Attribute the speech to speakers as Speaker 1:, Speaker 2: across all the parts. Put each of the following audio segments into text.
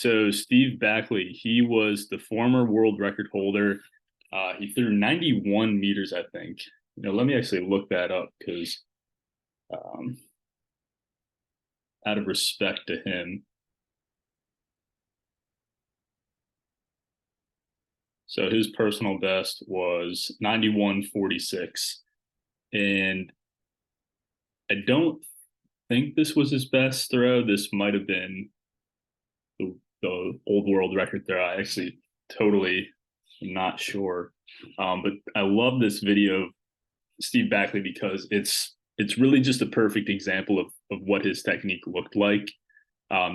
Speaker 1: So Steve Backley, he was the former world record holder. He threw 91 meters, I think. Let me actually look that up because, um, out of respect to him. So his personal best was 91.46. And I don't think this was his best throw. This might have been the old world record throw. I actually totally am not sure. But I love this video of Steve Backley because it's really just a perfect example of what his technique looked like.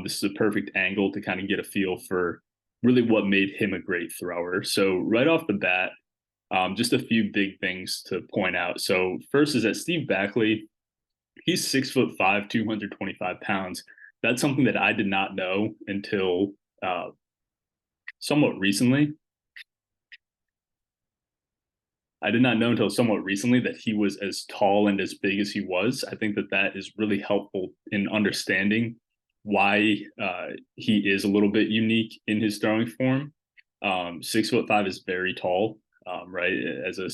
Speaker 1: This is a perfect angle to kind of get a feel for really what made him a great thrower. So right off the bat, just a few big things to point out. So first is that Steve Backley, he's 6'5", 225 pounds. That's something that I did not know until uh, somewhat recently. I did not know until somewhat recently that he was as tall and as big as he was. I think that that is really helpful in understanding why he is a little bit unique in his throwing form. 6'5" is very tall, right? As a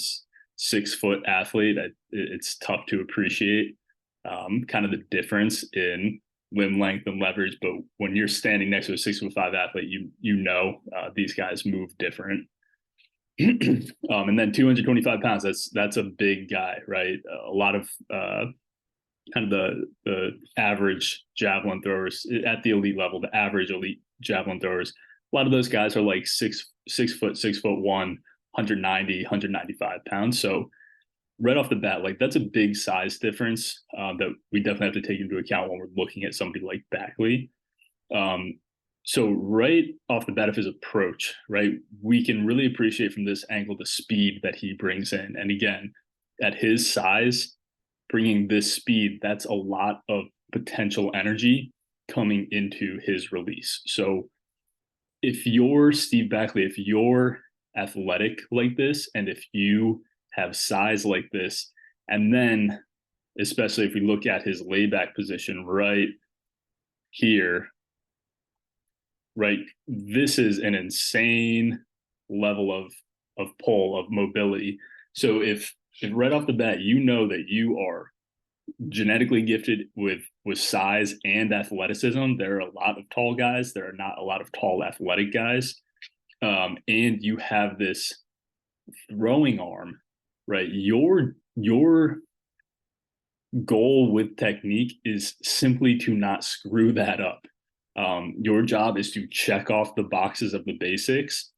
Speaker 1: 6 foot athlete, it's tough to appreciate kind of the difference in limb length and leverage. But when you're standing next to a 6'5" athlete, you know these guys move different. And then 225 pounds, that's a big guy, right? A lot of kind of the average javelin throwers at the elite level, the average elite javelin throwers, a lot of those guys are like 6 foot, 6'1", 190, 195 pounds. So right off the bat, like that's a big size difference that we definitely have to take into account when we're looking at somebody like Backley. So right off the bat of his approach, right, we can really appreciate from this angle the speed that he brings in. And again, at his size, bringing this speed, that's a lot of potential energy coming into his release. So if you're Steve Backley, if you're athletic like this, and if you have size like this, and then especially if we look at his layback position right here, right, this is an insane level of pull, of mobility. So if right off the bat you know that you are genetically gifted with size and athleticism, there are a lot of tall guys, there are not a lot of tall athletic guys, and you have this throwing arm, right? Your goal with technique is simply to not screw that up. Your job is to check off the boxes of the basics,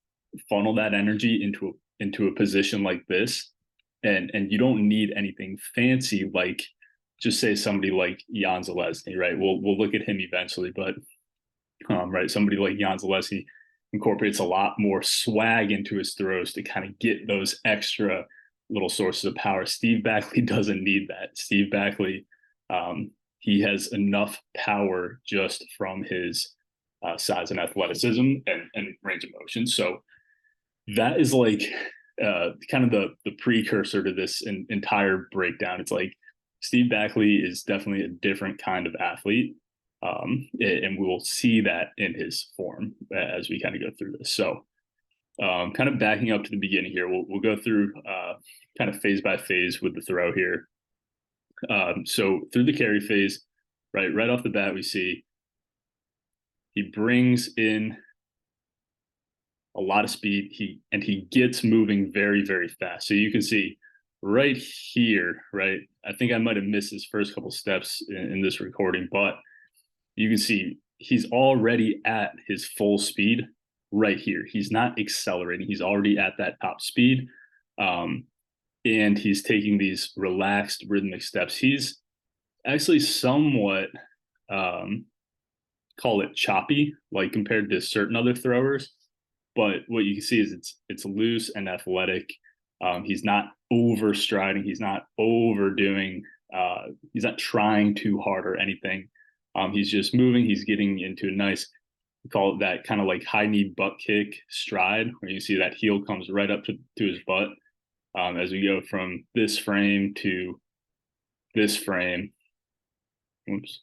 Speaker 1: funnel that energy into a position like this, and you don't need anything fancy like just say somebody like Jan Zalesny, right? We'll look at him eventually, but right, somebody like Jan Zalesny incorporates a lot more swag into his throws to kind of get those extra little sources of power. Steve Backley doesn't need that. Steve Backley, he has enough power just from his size and athleticism and range of motion. So that is like kind of the precursor to this entire breakdown. It's like Steve Backley is definitely a different kind of athlete. And we will see that in his form as we kind of go through this. So kind of backing up to the beginning here, we'll go through kind of phase by phase with the throw here. So through the carry phase, right off the bat, we see he brings in a lot of speed. He gets moving very, very fast. So you can see right here, right? I think I might have missed his first couple steps in this recording, but you can see he's already at his full speed right here. He's not accelerating. He's already at that top speed. And he's taking these relaxed rhythmic steps. He's actually somewhat call it choppy, like compared to certain other throwers. But what you can see is it's loose and athletic. He's not overstriding. He's not overdoing. He's not trying too hard or anything. He's just moving. He's getting into a nice, we call it that kind of like high knee butt kick stride, where you see that heel comes right up to his butt as we go from this frame to this frame. Oops.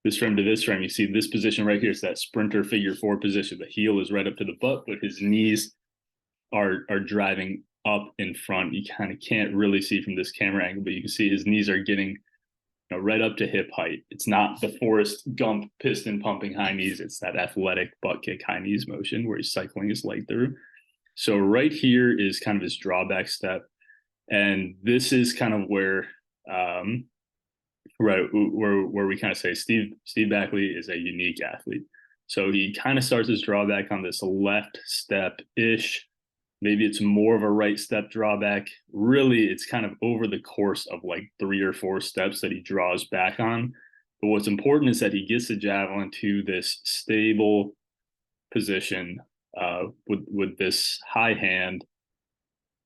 Speaker 1: this frame to this frame, you see this position right here is that sprinter figure 4 position. The heel is right up to the butt, but his knees are driving up in front. You kind of can't really see from this camera angle, but you can see his knees are getting right up to hip height. It's not the Forrest Gump piston pumping high knees. It's that athletic butt kick high knees motion where he's cycling his leg through. So right here is kind of his drawback step. And this is kind of where where we kind of say Steve Backley is a unique athlete. So he kind of starts his drawback on this left step-ish. Maybe it's more of a right step drawback. Really, it's kind of over the course of like 3 or 4 steps that he draws back on. But what's important is that he gets the javelin to this stable position with this high hand.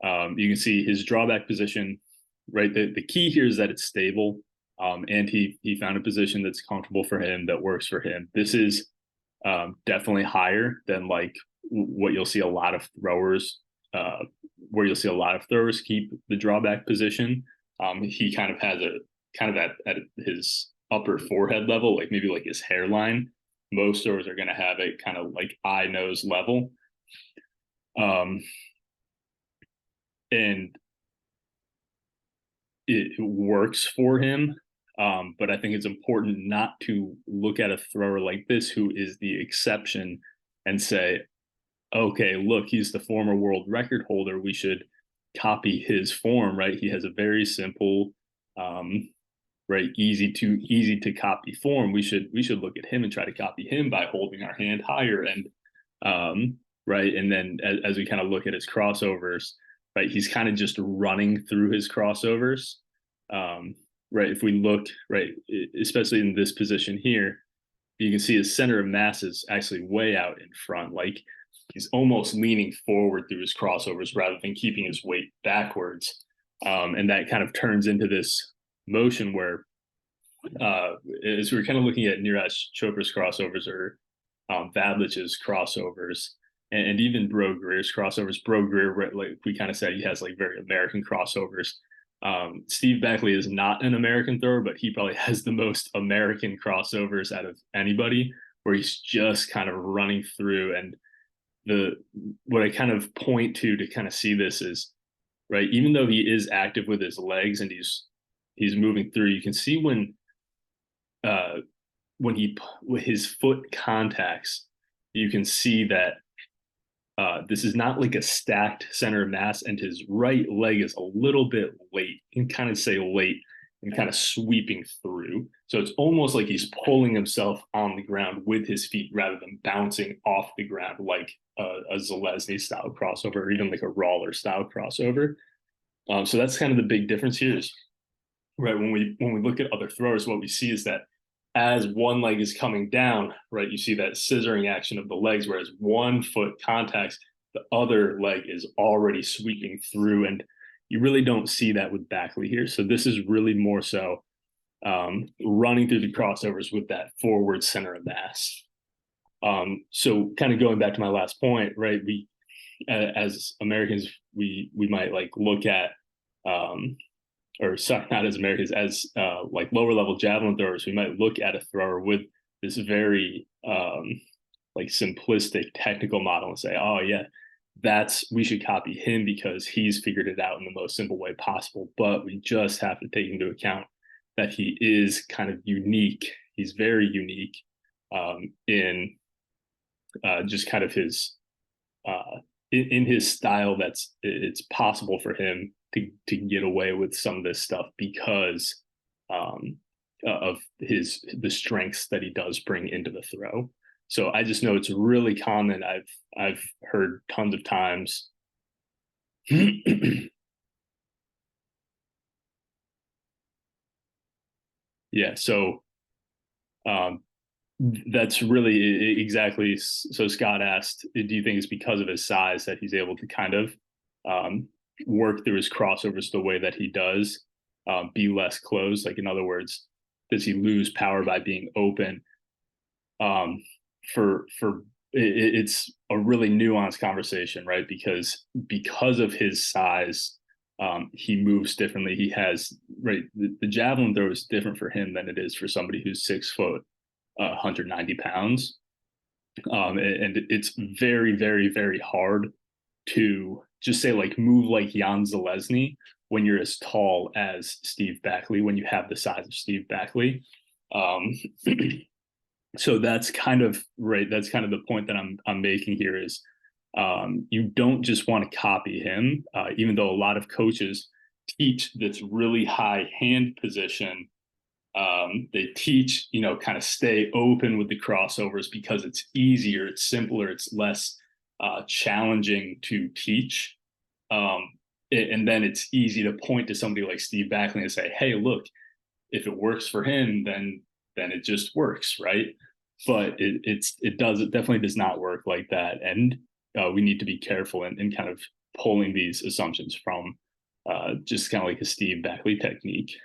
Speaker 1: You can see his drawback position, right? The key here is that it's stable. And he found a position that's comfortable for him, that works for him. This is definitely higher than like what you'll see a lot of throwers, where you'll see a lot of throwers keep the drawback position. He kind of has a kind of at his upper forehead level, like maybe like his hairline. Most throwers are going to have it kind of like eye nose level. And it works for him. But I think it's important not to look at a thrower like this, who is the exception, and say, okay, look, he's the former world record holder. We should copy his form, right? He has a very simple, right, easy to copy form. We should look at him and try to copy him by holding our hand higher. And right, and then as we kind of look at his crossovers, right, he's kind of just running through his crossovers. Right, if we look, right, especially in this position here, you can see his center of mass is actually way out in front. Like he's almost leaning forward through his crossovers rather than keeping his weight backwards. And that kind of turns into this motion where, as we're kind of looking at Neeraj Chopra's crossovers or Vadlich's crossovers, and even Bro Greer's crossovers. Bro Greer, like we kind of said, he has like very American crossovers. Steve Backley is not an American thrower, but he probably has the most American crossovers out of anybody, where he's just kind of running through. And what I kind of point to kind of see this is, right, even though he is active with his legs and he's moving through, you can see when his foot contacts, you can see that this is not like a stacked center of mass, and his right leg is a little bit late. You can kind of say late and kind of sweeping through. So it's almost like he's pulling himself on the ground with his feet rather than bouncing off the ground like a Zalesny style crossover, or even like a Roller style crossover. So that's kind of the big difference here is, right, when we look at other throwers, what we see is that as one leg is coming down, right, you see that scissoring action of the legs, whereas one foot contacts, the other leg is already sweeping through. And you really don't see that with Backley here. So this is really more so running through the crossovers with that forward center of mass. So kind of going back to my last point, right, we as Americans, we might like look at or sorry, not as Americans, as like lower level javelin throwers, we might look at a thrower with this very like simplistic technical model and say, oh yeah, we should copy him because he's figured it out in the most simple way possible. But we just have to take into account that he is kind of unique. He's very unique in just kind of his in his style. It's possible for him to get away with some of this stuff because of the strengths that he does bring into the throw. So I just know it's really common. I've heard tons of times. Yeah, so that's really exactly. So Scott asked, do you think it's because of his size that he's able to kind of work through his crossovers the way that he does, be less closed? Like, in other words, does he lose power by being open? It's a really nuanced conversation, right? Because of his size, he moves differently. He has, right, the javelin throw is different for him than it is for somebody who's 6 foot. 190 pounds. And it's very, very, very hard to just say like move like Jan Zalesny when you're as tall as Steve Backley, when you have the size of Steve Backley. Um, so that's kind of right. That's kind of the point that I'm making here is you don't just want to copy him, even though a lot of coaches teach this really high hand position. They teach, kind of stay open with the crossovers because it's easier, it's simpler, it's less challenging to teach. And then it's easy to point to somebody like Steve Backley and say, "Hey, look, if it works for him, then it just works, right?" But it definitely does not work like that, and we need to be careful in kind of pulling these assumptions from just kind of like a Steve Backley technique.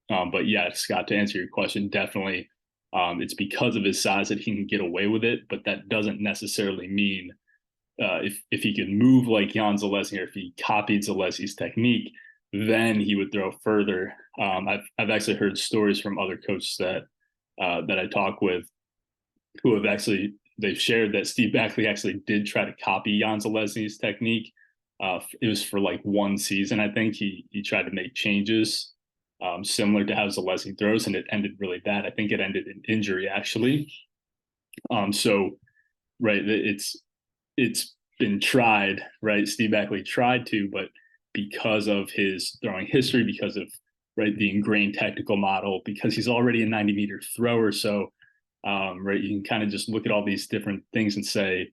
Speaker 1: But yeah, Scott, to answer your question, definitely it's because of his size that he can get away with it, but that doesn't necessarily mean if he could move like Jan Zalesny or if he copied Zalesny's technique, then he would throw further. I've actually heard stories from other coaches that I talk with who have actually they've shared that Steve Backley actually did try to copy Jan Zalesny's technique. It was for like one season, I think. He tried to make changes similar to how Zalesny throws, and it ended really bad. I think it ended in injury, actually. So, right, it's been tried, right? Steve Backley tried to, but because of his throwing history, because of right the ingrained technical model, because he's already a 90-meter thrower, so right, you can kind of just look at all these different things and say,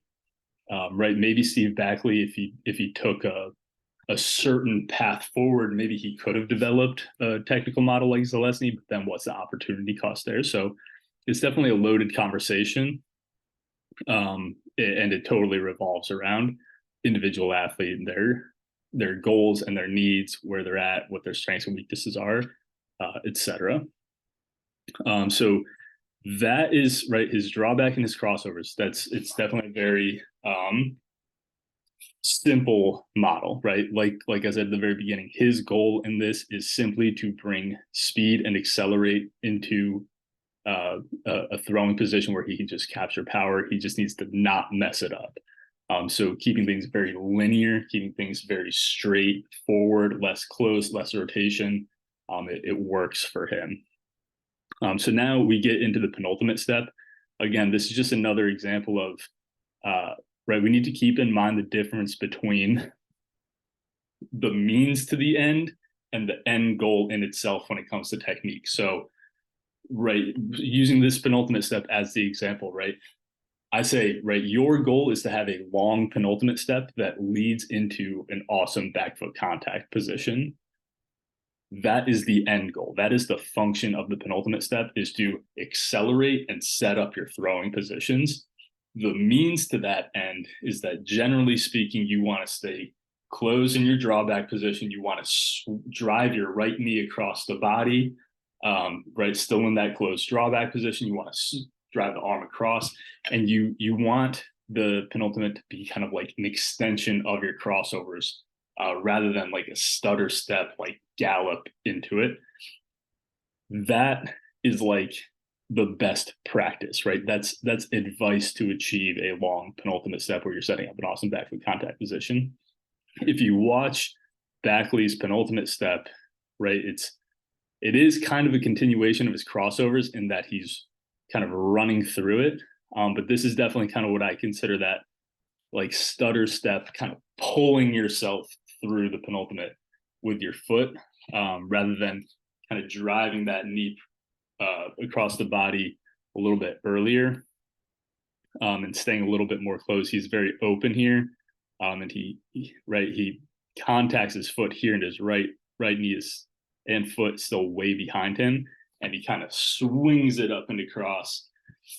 Speaker 1: right, maybe Steve Backley, if he took a certain path forward, maybe he could have developed a technical model like Zalesny, but then what's the opportunity cost there? So it's definitely a loaded conversation. And it totally revolves around individual athlete and their goals and their needs, where they're at, what their strengths and weaknesses are, etc. So that is right. His drawback and his crossovers. It's definitely a very simple model, right? Like I said at the very beginning, his goal in this is simply to bring speed and accelerate into a throwing position where he can just capture power. He just needs to not mess it up. So keeping things very linear, keeping things very straight forward, less close, less rotation, it works for him. So now we get into the penultimate step. Again, this is just another example of, right, we need to keep in mind the difference between the means to the end and the end goal in itself when it comes to technique. So, right, using this penultimate step as the example, right, I say, right, your goal is to have a long penultimate step that leads into an awesome back foot contact position. That is the end goal. That is the function of the penultimate step, is to accelerate and set up your throwing positions. The means to that end is that, generally speaking, you want to stay close in your drawback position. You want to drive your right knee across the body, right, still in that closed drawback position. You want to drive the arm across, and you want the penultimate to be kind of like an extension of your crossovers, rather than like a stutter step, like gallop into it. That is like the best practice, right? That's advice to achieve a long penultimate step where you're setting up an awesome back foot contact position. If you watch Backley's penultimate step, right, it is kind of a continuation of his crossovers in that he's kind of running through it. But this is definitely kind of what I consider that like stutter step, kind of pulling yourself through the penultimate with your foot, rather than kind of driving that knee across the body a little bit earlier, and staying a little bit more close. He's very open here, and he contacts his foot here, and his right knee is and foot still way behind him, and he kind of swings it up and across,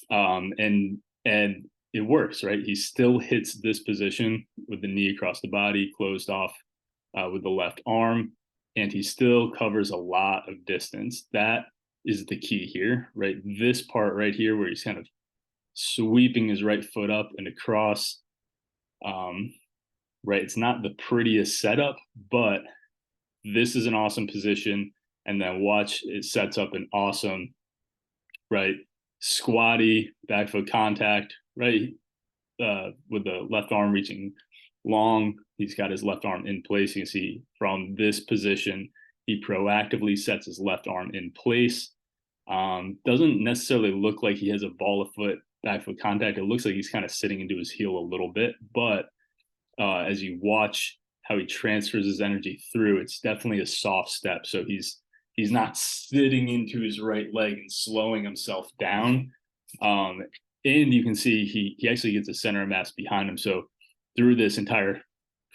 Speaker 1: and it works, right? He still hits this position with the knee across the body, closed off with the left arm, and he still covers a lot of distance. That is the key here, right? This part right here where he's kind of sweeping his right foot up and across, right? It's not the prettiest setup, but this is an awesome position. And then watch, it sets up an awesome, right, squatty back foot contact, right? With the left arm reaching long. He's got his left arm in place. You can see from this position, he proactively sets his left arm in place. Doesn't necessarily look like he has a ball of foot back foot contact. It looks like he's kind of sitting into his heel a little bit, but as you watch how he transfers his energy through, it's definitely a soft step. So he's not sitting into his right leg and slowing himself down. And you can see he actually gets a center of mass behind him. So through this entire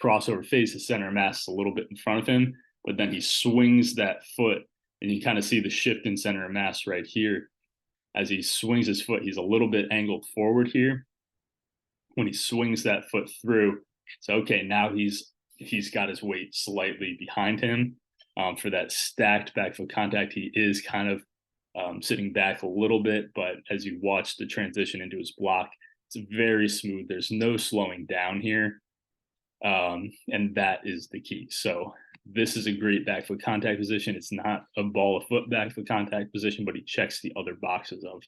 Speaker 1: crossover phase, the center of mass is a little bit in front of him, but then he swings that foot, and you kind of see the shift in center of mass right here. As he swings his foot, he's a little bit angled forward here. When he swings that foot through, so okay, now he's got his weight slightly behind him. For that stacked back foot contact, he is kind of sitting back a little bit, but as you watch the transition into his block, it's very smooth. There's no slowing down here, and that is the key. So this is a great back foot contact position. It's not a ball of foot back foot contact position, but he checks the other boxes of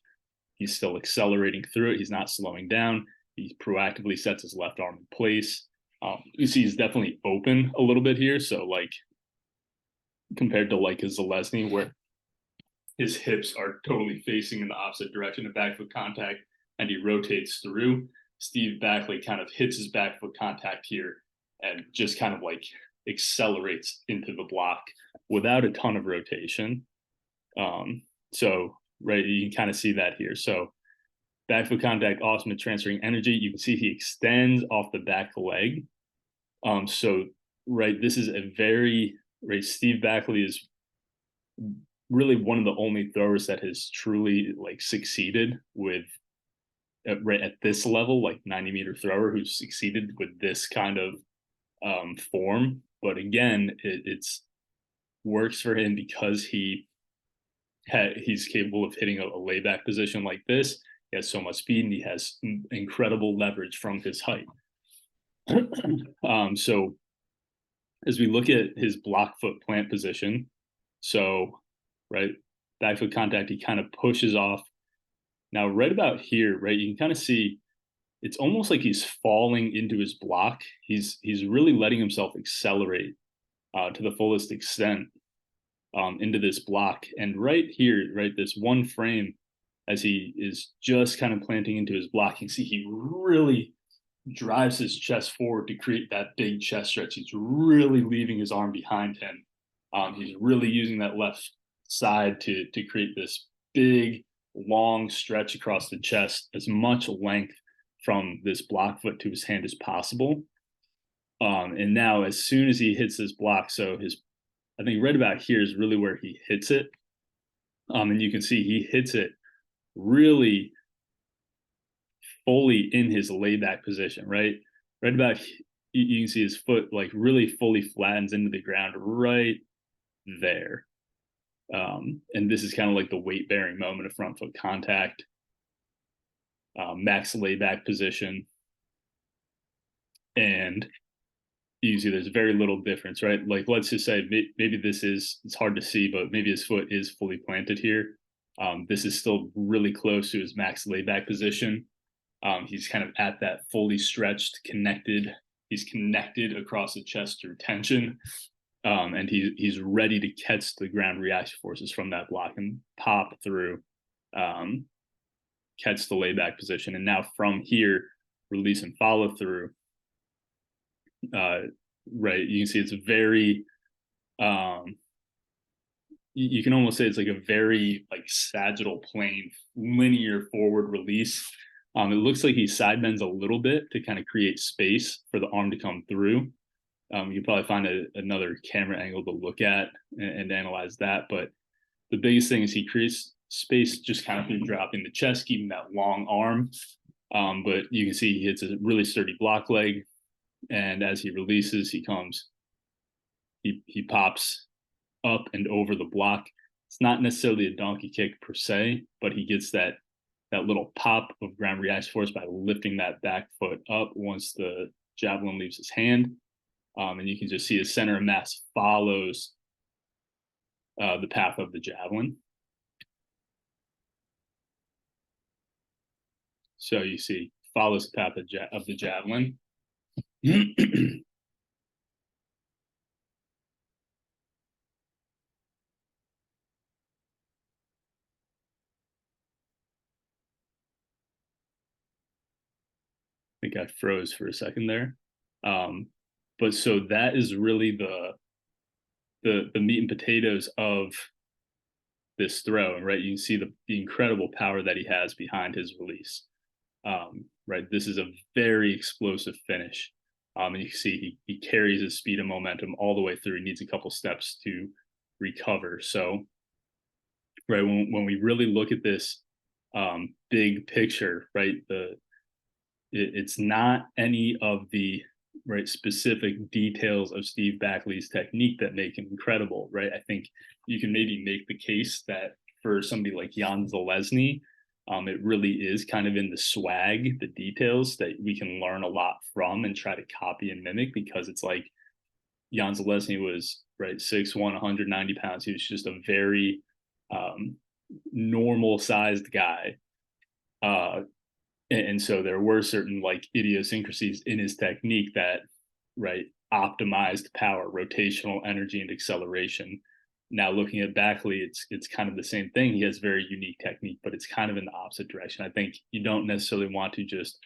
Speaker 1: he's still accelerating through it. He's not slowing down. He proactively sets his left arm in place. You see he's definitely open a little bit here. So like compared to like his Zalesny, where his hips are totally facing in the opposite direction of back foot contact and he rotates through, Steve Backley kind of hits his back foot contact here and just kind of like accelerates into the block without a ton of rotation. So right, you can kind of see that here. So back foot contact, awesome at transferring energy. You can see he extends off the back leg. So right, this is a very right. Steve Backley is really one of the only throwers that has truly like succeeded with right at this level, like 90-meter thrower who's succeeded with this kind of form. But again, it's works for him because he's capable of hitting a layback position like this. He has so much speed and he has incredible leverage from his height. So as we look at his block foot plant position, so right, back foot contact, he kind of pushes off. Now, right about here, right, you can kind of see it's almost like he's falling into his block. He's really letting himself accelerate to the fullest extent into this block. And right here, right, this one frame, as he is just kind of planting into his block, you can see he really drives his chest forward to create that big chest stretch. He's really leaving his arm behind him. He's really using that left side to create this big, long stretch across the chest, as much length from this block foot to his hand as possible. And now, as soon as he hits this block, so I think right about here is really where he hits it. And you can see he hits it really fully in his layback position, right? Right about you can see his foot like really fully flattens into the ground right there. And this is kind of like the weight bearing moment of front foot contact, max layback position. And you see there's very little difference, right? Like let's just say maybe it's hard to see, but maybe his foot is fully planted here. This is still really close to his max layback position. He's kind of at that fully stretched, connected. He's connected across the chest through tension. And he's ready to catch the ground reaction forces from that block and pop through, catch the layback position. And now from here, release and follow through. Right, you can see it's very, you can almost say it's like a very like sagittal plane, linear forward release. It looks like he side bends a little bit to kind of create space for the arm to come through. You can probably find another camera angle to look at and analyze that. But the biggest thing is he creates space just kind of through dropping the chest, keeping that long arm. But you can see he hits a really sturdy block leg. And as he releases, he pops up and over the block. It's not necessarily a donkey kick per se, but he gets that little pop of ground reaction force by lifting that back foot up once the javelin leaves his hand. And you can just see his center of mass follows the path of the javelin. So you see, follows the path of the javelin. I think I froze for a second there. Um, but so that is really the meat and potatoes of this throw, right? You can see the incredible power that he has behind his release. Right, this is a very explosive finish. And you can see he carries his speed and momentum all the way through. He needs a couple steps to recover. So, right, when we really look at this big picture, right, it's not any of the right specific details of Steve Backley's technique that make him incredible, right? I think you can maybe make the case that for somebody like Jan Zalesny, it really is kind of in the swag, the details that we can learn a lot from and try to copy and mimic, because it's like Jan Zalesny was right 6'1", 190 pounds. He was just a very normal sized guy. And so there were certain like idiosyncrasies in his technique that right optimized power, rotational energy, and acceleration. Now looking at Backley, it's kind of the same thing. He has very unique technique, but it's kind of in the opposite direction. I think you don't necessarily want to just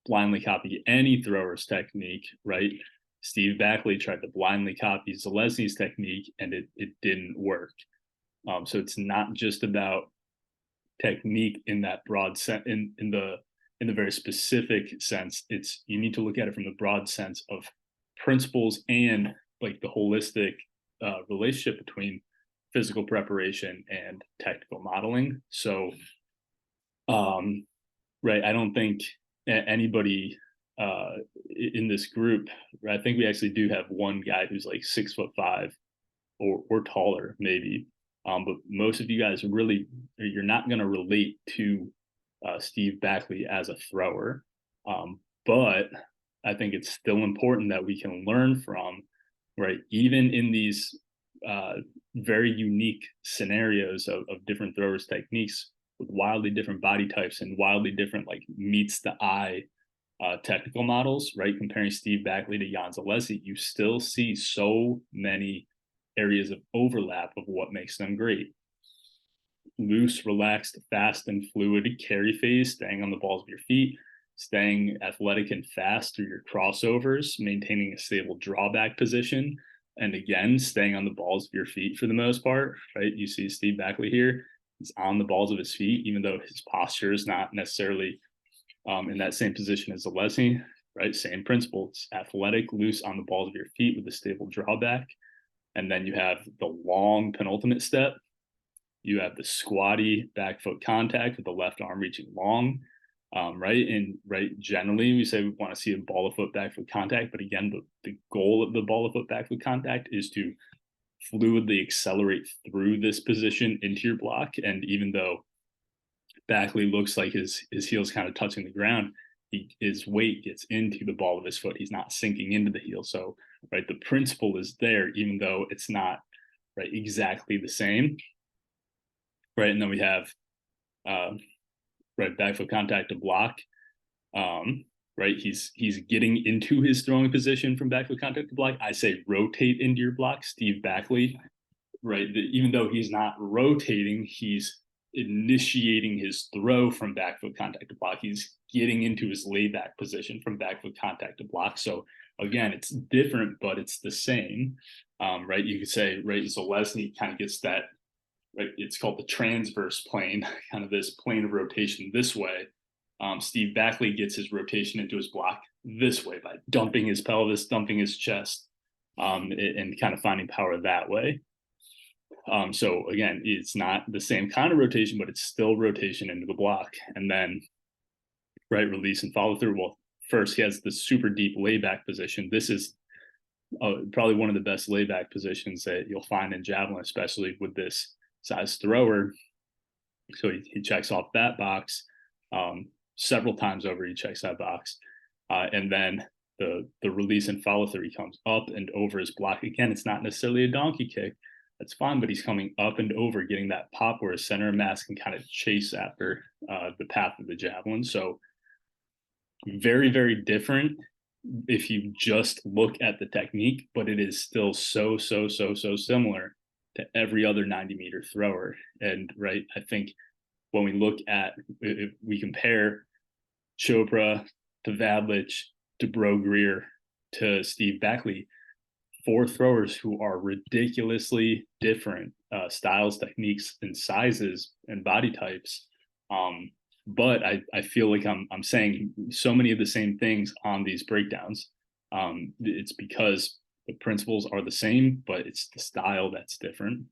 Speaker 1: blindly copy any thrower's technique, right? Steve Backley tried to blindly copy Zalesny's technique, and it didn't work. So it's not just about technique in that broad sense, in the very specific sense. It's you need to look at it from the broad sense of principles and like the holistic relationship between physical preparation and technical modeling. So, right, I don't think anybody in this group. I think we actually do have one guy who's like 6'5" or taller, maybe. But most of you guys really, you're not going to relate to Steve Backley as a thrower. But I think it's still important that we can learn from, right, even in these very unique scenarios of different throwers' techniques with wildly different body types and wildly different, like, meets the eye technical models, right? Comparing Steve Backley to Jan Zalesny, you still see so many areas of overlap of what makes them great. Loose, relaxed, fast, and fluid carry phase, staying on the balls of your feet, staying athletic and fast through your crossovers, maintaining a stable drawback position, and again, staying on the balls of your feet for the most part, right? You see Steve Backley here, he's on the balls of his feet, even though his posture is not necessarily in that same position as Zalesny, right? Same principle. It's athletic, loose on the balls of your feet with a stable drawback. And then you have the long penultimate step. You have the squatty back foot contact with the left arm reaching long, right? And right, generally we say we want to see a ball of foot back foot contact, but again, the goal of the ball of foot back foot contact is to fluidly accelerate through this position into your block. And even though Backley looks like his heel's kind of touching the ground, his weight gets into the ball of his foot. He's not sinking into the heel. So, right, the principle is there, even though it's not right exactly the same. Right, and then we have right back foot contact to block. Right, he's getting into his throwing position from back foot contact to block. I say rotate into your block. Steve Backley, right, even though he's not rotating, he's initiating his throw from back foot contact to block. He's getting into his layback position from back foot contact to block. So again, it's different, but it's the same. Right, you could say, right, Zalesny kind of gets that, right, it's called the transverse plane, kind of this plane of rotation this way. Steve Backley gets his rotation into his block this way by dumping his pelvis, dumping his chest, and kind of finding power that way. So again, it's not the same kind of rotation, but it's still rotation into the block. And then, right, release and follow through. Well, first he has the super deep layback position. This is probably one of the best layback positions that you'll find in javelin, especially with this size thrower. So he checks off that box several times over. He checks that box, and then the release and follow through. He comes up and over his block again. It's not necessarily a donkey kick. That's fine, but he's coming up and over, getting that pop where his center of mass can kind of chase after the path of the javelin. So Very, very different if you just look at the technique, but it is still so similar to every other 90-meter thrower. And right, I think when we look at, if we compare Chopra to Vadlich to Bro Greer to Steve Backley, four throwers who are ridiculously different styles, techniques, and sizes and body types. But I feel like I'm saying so many of the same things on these breakdowns. It's because the principles are the same, but it's the style that's different.